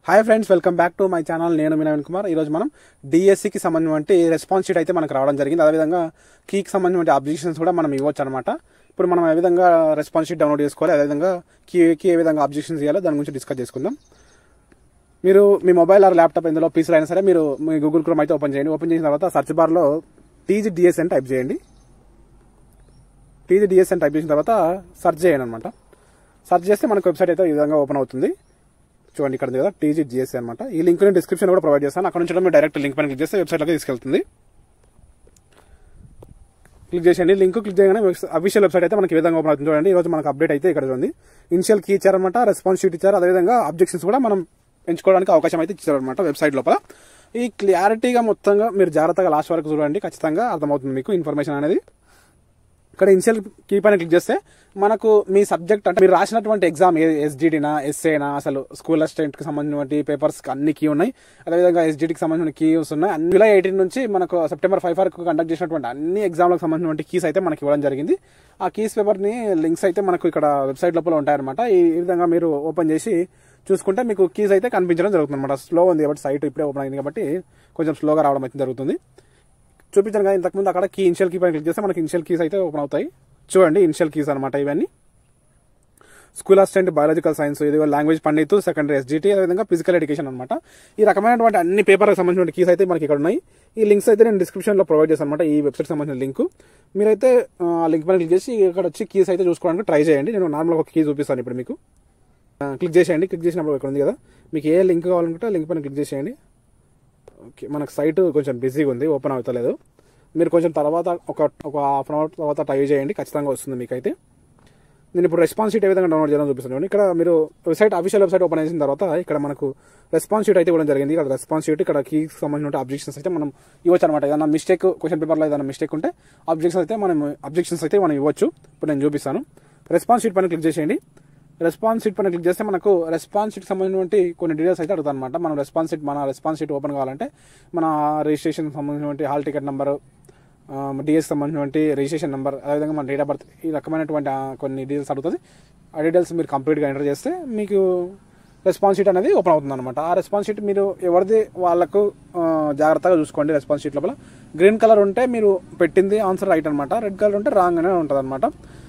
Hi friends, welcome back to my channel. నేను మీ నవీన్ కుమార్. ఈరోజు మనం డిఎస్సికి సంబంధించిన రెస్పాన్స్ షీట్ అయితే మనకు రావడం జరిగింది. అదేవిధంగా కీకి సంబంధించిన అబ్జెక్షన్స్ కూడా మనం ఇవ్వచ్చు అనమాట. ఇప్పుడు మనం ఏ విధంగా రెస్పాన్స్ షీట్ డౌన్లోడ్ చేసుకోవాలి, అదేవిధంగా కీకి ఏ విధంగా అబ్జెక్షన్స్ చేయాలో దాని గురించి డిస్కస్ చేసుకుందాం. మీరు మీ మొబైల్ ఆర్ ల్యాప్టాప్ ఎందులో పీసీలో అయినా సరే మీరు మీ గూగుల్ క్రోమ్ అయితే ఓపెన్ చేయండి. ఓపెన్ చేసిన తర్వాత సర్చ్ బార్లో టీజీడిఎస్ అని టైప్ చేయండి. టీజీడిఎస్ అని టైప్ చేసిన తర్వాత సర్చ్ చేయండి అనమాట. సర్చ్ చేస్తే మనకు వెబ్సైట్ అయితే ఈ విధంగా ఓపెన్ అవుతుంది. చూడండి, ఇక్కడ కదా టీజీడిఎస్ అనమాట. ఈ లింక్ నేను డిస్క్రిప్షన్ కూడా ప్రొవైడ్ చేస్తాను. అక్కడ నుంచి మీరు డైరెక్ట్ లింక్ పైన క్లిక్ చేస్తే వెబ్సైట్లోకి తీసుకెళ్తుంది. క్లిక్ చేసేయండి. లింక్ క్లిక్ చేయగానే అఫీషియల్ వెబ్సైట్ అయితే మనకి ఈ విధంగా ఓపెన్ అవుతుంది. చూడండి, ఈ రోజు మనకు అప్డేట్ అయితే ఇక్కడ ఉంది. ఇనిషియల్ కీ ఇచ్చారనమాట, రెస్పాన్స్ షీట్ ఇచ్చారు, అదేవిధంగా అబ్జెక్షన్స్ కూడా మనం ఎంచుకోవడానికి అవకాశం అయితే ఇచ్చారనమాట వెబ్సైట్ లోపల. ఈ క్లారిటీగా మొత్తంగా మీరు జాగ్రత్తగా లాస్ట్ వరకు చూడండి, ఖచ్చితంగా అర్థమవుతుంది మీకు ఇన్ఫర్మేషన్ అనేది. ఇక్కడ ఇనిషియల్ కీ పైన క్లిక్ చేస్తే మనకు మీ సబ్జెక్ట్ అంటే మీరు రాసినటువంటి ఎగ్జామ్ ఎస్జిడినా ఎస్ఏనా, అసలు స్కూల్ అసిస్టెంట్కి సంబంధించిన పేపర్స్ అన్ని కీ ఉన్నాయి. అదేవిధంగా ఎస్జిడికి సంబంధించిన కీస్ ఉన్నాయి. జూలై 18 నుంచి మనకు సెప్టెంబర్ 5 వరకు కండక్ట్ చేసినటువంటి అన్ని ఎగ్జామ్లకు సంబంధించిన కీస్ అయితే మనకి ఇవ్వడం జరిగింది. ఆ కీస్ పేపర్ని లింక్స్ అయితే మనకు ఇక్కడ వెబ్సైట్ లోపల ఉంటాయన్నమాట. ఈ విధంగా మీరు ఓపెన్ చేసి చూసుకుంటే మీకు కీస్ అయితే కనిపించడం జరుగుతుంది అనమాట. స్లో ఉంది కాబట్టి సైట్ ఇప్పుడే ఓపెన్ అయింది కాబట్టి కొంచెం స్లోగా రావడం అయితే జరుగుతుంది. చూపించాను కదా ఇంతకుముందు, అక్కడ కీ ఇనిషియల్ కీ పైన క్లిక్ చేస్తే మనకి ఇనిషియల్ కీస్ అయితే ఓపెన్ అవుతాయి. చూడండి, ఇనిషియల్ కీస్ అనమాట ఇవన్నీ. స్కూల్ అసిస్టెంట్, బయాలజికల్ సైన్స్, ఇది లాంగ్వేజ్ పండిత్, సెకండరీ ఎస్జిటి, అదేవిధంగా ఫిజికల్ ఎడ్యుకేషన్ అనమాట. ఈ రకమైనటువంటి అన్ని పేపర్కి సంబంధించిన కీస్ అయితే మనకి ఇక్కడ ఉన్నాయి. ఈ లింక్స్ అయితే నేను డిస్క్రిప్షన్లో ప్రొవైడ్ చేస్తాను అనమాట. ఈ వెబ్సైట్ సంబంధించిన లింక్ మీరైతే ఆ లింక్ పైన క్లిక్ చేసి ఇక్కడ వచ్చి కీస్ అయితే చూసుకోవడానికి ట్రై చేయండి. నేను నార్మల్గా ఒక కీ చూపిస్తాను ఇప్పుడు మీకు. క్లిక్ చేసేయండి. క్లిక్ చేసినప్పుడు ఇక్కడ ఉంది కదా, మీకు ఏ లింక్ కావాలనుకుంటే లింక్ పైన క్లిక్ చేసేయండి. ఓకే, మనకు సైట్ కొంచెం బిజీగా ఉంది, ఓపెన్ అవుతలేదు. మీరు కొంచెం తర్వాత ఒక హాఫ్ అన్ అవర్ తర్వాత ట్రై చేయండి, ఖచ్చితంగా వస్తుంది మీకైతే. నేను ఇప్పుడు రెస్పాన్స్ షీట్ ఏ విధంగా డౌన్లోడ్ చేయాలని చూపిస్తున్నాను. ఇక్కడ మీరు వెబ్సైట్ అఫీషియల్ వెబ్సైట్ ఓపెన్ చేసిన తర్వాత ఇక్కడ మనకు రెస్పాన్స్ షీట్ అయితే ఇవ్వడం జరిగింది. ఇక్కడ రెస్పాన్స్ షీట్, ఇక్కడ కీకి సంబంధించిన అబ్జెక్షన్స్ అయితే మనం ఇవ్వచ్చు అనమాట. ఏదైనా మిస్టేక్, క్వశ్చన్ పేపర్లో ఏదైనా మిస్టేక్ ఉంటే అబ్జెక్షన్స్ అయితే మనం ఇవ్వచ్చు. ఇప్పుడు నేను చూపిస్తాను. రెస్పాన్స్ షీట్ పైన క్లిక్ చేసేయండి. రెస్పాన్స్ షీట్ పైన క్లిక్ చేస్తే మనకు రెస్పాన్స్ షీట్ సంబంధించిన కొన్ని డీటెయిల్స్ అయితే అడుగుతాను అనమాట. మన రెస్పాన్స్ షీట్ ఓపెన్ కావాలంటే మన రిజిస్ట్రేషన్ సంబంధించిన హాల్ టికెట్ నెంబర్, డిఎస్ సంబంధించిన రిజిస్ట్రేషన్ నెంబర్, అదేవిధంగా మన డేట్ ఆఫ్ బర్త్, ఈ రకమైనటువంటి కొన్ని డీటెయిల్స్ అడుగుతుంది. ఆ డీటెయిల్స్ మీరు కంప్లీట్గా ఎంటర్ చేస్తే మీకు రెస్పాన్స్ షీట్ అనేది ఓపెన్ అవుతుంది అనమాట. ఆ రెస్పాన్స్ షీట్ మీరు ఎవరిది వాళ్ళకు జాగ్రత్తగా చూసుకోండి. రెస్పాన్స్ షీట్ లోపల గ్రీన్ కలర్ ఉంటే మీరు పెట్టింది ఆన్సర్ రైట్ అనమాట, రెడ్ కలర్ ఉంటే రాంగ్ అనే ఉంటుంది అనమాట.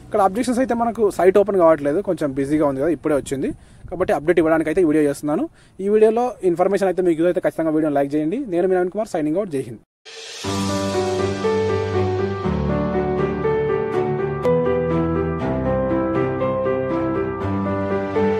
ఇక్కడ అబ్జెక్షన్స్ అయితే మనకు సైట్ ఓపెన్ కావట్లేదు, కొంచెం బిజీగా ఉంది కదా, ఇప్పుడే వచ్చింది కాబట్టి అప్డేట్ ఇవ్వడానికి అయితే ఈ వీడియో చేస్తున్నాను. ఈ వీడియోలో ఇన్ఫర్మేషన్ అయితే మీకు అయితే ఖచ్చితంగా వీడియోని లైక్ చేయండి. నేను మీ నవీన్ కుమార్, సైనింగ్ అవుట్. జై హింద్.